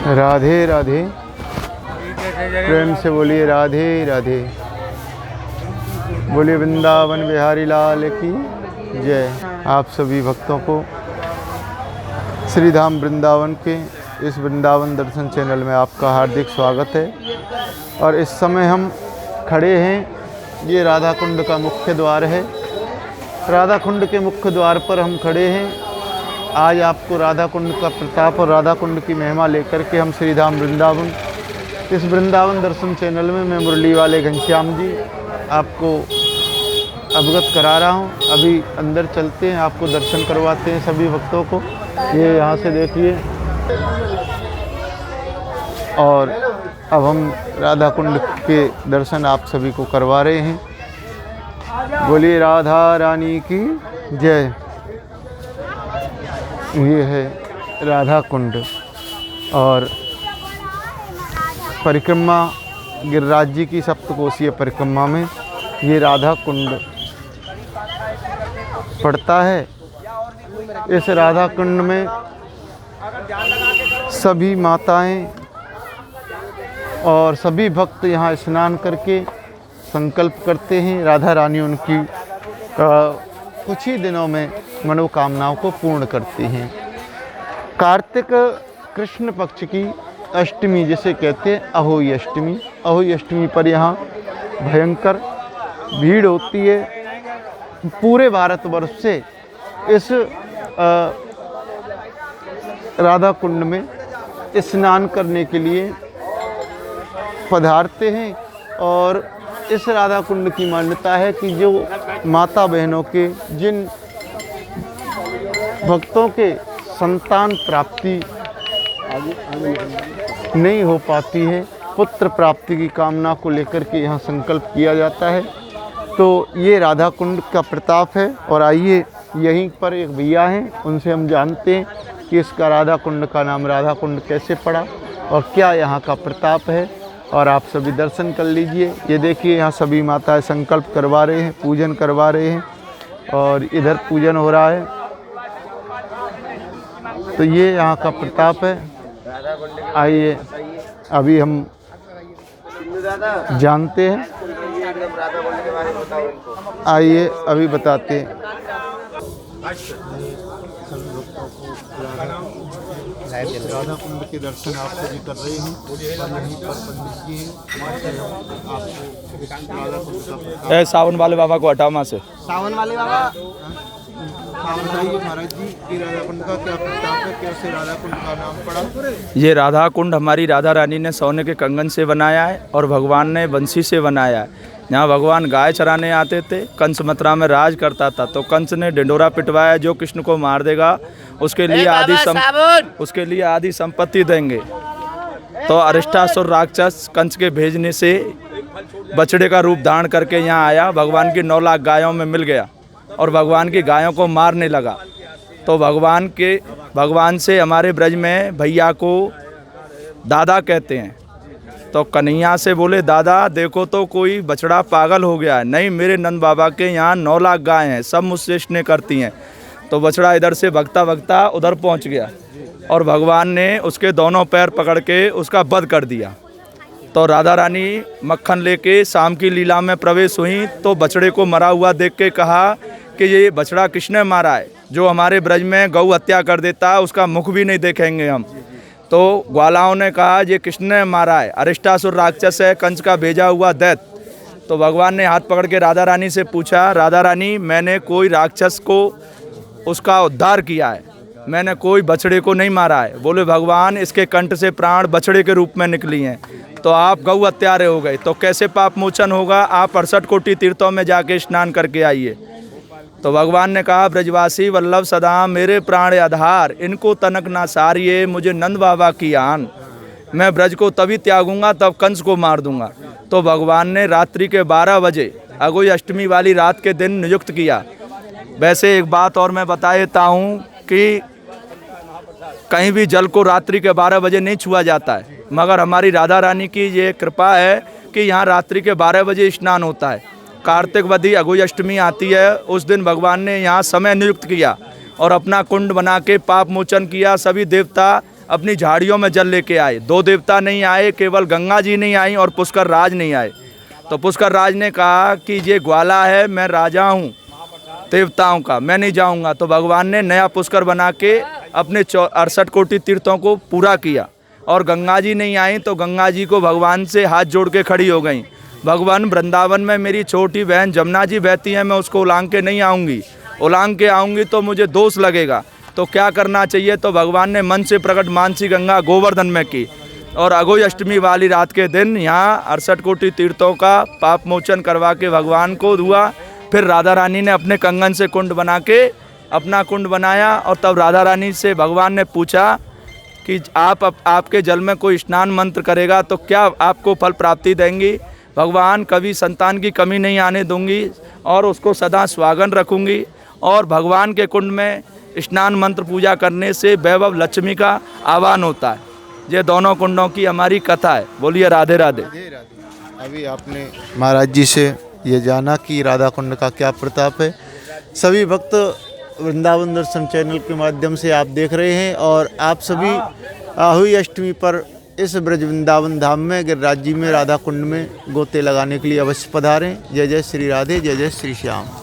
राधे राधे। प्रेम से बोलिए राधे राधे। बोलिए वृंदावन बिहारी लाल की जय। आप सभी भक्तों को श्री धाम वृंदावन के इस वृंदावन दर्शन चैनल में आपका हार्दिक स्वागत है। और इस समय हम खड़े हैं, ये राधा कुंड का मुख्य द्वार है। राधा कुंड के मुख्य द्वार पर हम खड़े हैं। आज आपको राधा कुंड का प्रताप और राधा कुंड की महिमा लेकर के हम श्री धाम वृंदावन, इस वृंदावन दर्शन चैनल में मैं मुरली वाले घनश्याम जी आपको अवगत करा रहा हूँ। अभी अंदर चलते हैं, आपको दर्शन करवाते हैं सभी भक्तों को। ये यहाँ से देखिए। और अब हम राधा कुंड के दर्शन आप सभी को करवा रहे हैं। बोलिए राधा रानी की जय। ये है राधा कुंड और परिक्रमा गिरिराज जी की सप्तकोशीय परिक्रमा में ये राधा कुंड पड़ता है। इस राधा कुंड में सभी माताएं और सभी भक्त यहाँ स्नान करके संकल्प करते हैं। राधा रानी उनकी कुछ ही दिनों में मनोकामनाओं को पूर्ण करती हैं। कार्तिक कृष्ण पक्ष की अष्टमी जिसे कहते हैं अहोई अष्टमी, अहोई अष्टमी पर यहाँ भयंकर भीड़ होती है। पूरे भारतवर्ष से इस राधा कुंड में स्नान करने के लिए पधारते हैं। और इस राधा कुंड की मान्यता है कि जो माता बहनों के, जिन भक्तों के संतान प्राप्ति नहीं हो पाती है, पुत्र प्राप्ति की कामना को लेकर के यहाँ संकल्प किया जाता है। तो ये राधा कुंड का प्रताप है। और आइए, यहीं पर एक भैया हैं, उनसे हम जानते हैं कि इसका राधा कुंड का नाम राधा कुंड कैसे पड़ा और क्या यहाँ का प्रताप है। और आप सभी दर्शन कर लीजिए। ये देखिए, यहाँ सभी माताएं संकल्प करवा रहे हैं, पूजन करवा रहे हैं और इधर पूजन हो रहा है। तो ये यहाँ का प्रताप है। आइए, अभी हम जानते हैं। आइए, अभी बताते हैं। राधा कुंड के दर्शन आप सभी कर रहे हैं और यहीं पर पंडित जी हैं, आपको राधा कुंड का सावन वाले बाबा को हटाओ वहाँ से। सावन वाले बाबा महाराज जी की राधा कुंड का क्या प्रताप है, कैसे राधा कुंड का नाम पड़ा? ये राधा कुंड हमारी राधा रानी ने सोने के कंगन से बनाया है और भगवान ने बंसी से बनाया है। यहाँ भगवान गाय चराने आते थे, कंस मथुरा में राज करता था, तो कंस ने ढिंडोरा पिटवाया, जो कृष्ण को मार देगा उसके लिए आदि संपत्ति देंगे। तो अरिष्टासुर राक्षस कंस के भेजने से बछड़े का रूप धारण करके यहाँ आया, भगवान की 9 लाख गायों में मिल गया और भगवान की गायों को मारने लगा। तो भगवान से हमारे ब्रज में भैया को दादा कहते हैं। तो कन्हैया से बोले, दादा देखो तो कोई बछड़ा पागल हो गया है। नहीं, मेरे नंद बाबा के यहाँ 9 लाख गाय हैं, सब मुझसे स्नेह करती हैं। तो बछड़ा इधर से भगता भगता उधर पहुँच गया और भगवान ने उसके दोनों पैर पकड़ के उसका वध कर दिया। तो राधा रानी मक्खन लेके शाम की लीला में प्रवेश हुई, तो बछड़े को मरा हुआ देख के कहा कि ये बछड़ा किसने मारा है? जो हमारे ब्रज में गौ हत्या कर देता है उसका मुख भी नहीं देखेंगे हम। तो ग्वालाओं ने कहा ये किसने मारा है? अरिष्टासुर राक्षस है, कंस का भेजा हुआ दैत्य। तो भगवान ने हाथ पकड़ के राधा रानी से पूछा, राधा रानी मैंने कोई राक्षस को उसका उद्धार किया है, मैंने कोई बछड़े को नहीं मारा है। बोले भगवान इसके कंठ से प्राण बछड़े के रूप में निकली हैं, तो आप गौ हत्यारे हो गए, तो कैसे पाप मोचन होगा? आप 68 कोटि तीर्थों में जाके स्नान करके आइए। तो भगवान ने कहा, ब्रजवासी वल्लभ सदा मेरे प्राण आधार, इनको तनक ना सारिए मुझे नंद बाबा की आन। मैं ब्रज को तभी त्यागूंगा तब कंस को मार दूंगा। तो भगवान ने रात्रि के 12 बजे अगोई अष्टमी वाली रात के दिन नियुक्त किया। वैसे एक बात और मैं बता देता हूँ कि कहीं भी जल को रात्रि के 12 बजे नहीं छुआ जाता है, मगर हमारी राधा रानी की ये कृपा है कि यहाँ रात्रि के 12 बजे स्नान होता है। कार्तिक वदी अगोई अष्टमी आती है, उस दिन भगवान ने यहाँ समय नियुक्त किया और अपना कुंड बना के पाप मोचन किया। सभी देवता अपनी झाड़ियों में जल लेके आए। 2 देवता नहीं आए, केवल गंगा जी नहीं आई और पुष्कर राज नहीं आए। तो पुष्कर राज ने कहा कि ये ग्वाला है, मैं राजा हूँ देवताओं का, मैं नहीं जाऊँगा। तो भगवान ने नया पुष्कर बना के अपने 68 कोटि तीर्थों को पूरा किया। और गंगा जी नहीं आई तो गंगा जी को भगवान से हाथ जोड़ के खड़ी हो गई, भगवान वृंदावन में मेरी छोटी बहन जमुना जी बहती है, मैं उसको उलांग के नहीं आऊँगी, उलांग के आऊँगी तो मुझे दोष लगेगा, तो क्या करना चाहिए। तो भगवान ने मन से प्रकट मानसी गंगा गोवर्धन में की। और अघोई अष्टमी वाली रात के दिन यहाँ 68 कोटि तीर्थों का पाप मोचन करवा के भगवान को हुआ। फिर राधा रानी ने अपने कंगन से कुंड बना के अपना कुंड बनाया। और तब राधा रानी से भगवान ने पूछा कि आपके जल में कोई स्नान मंत्र करेगा तो क्या आपको फल प्राप्ति देंगी। भगवान कभी संतान की कमी नहीं आने दूंगी और उसको सदा सुहागन रखूंगी। और भगवान के कुंड में स्नान मंत्र पूजा करने से वैभव लक्ष्मी का आह्वान होता है। ये दोनों कुंडों की हमारी कथा है। बोलिए राधे राधे। अभी आपने महाराज जी से ये जाना कि राधा कुंड का क्या प्रताप है। सभी भक्त वृंदावन दर्शन चैनल के माध्यम से आप देख रहे हैं और आप सभी आहुई अष्टमी पर इस ब्रज वृंदावन धाम में गिरिराज जी में राधा कुंड में गोते लगाने के लिए अवश्य पधारें। जय जय श्री राधे, जय जय श्री श्याम।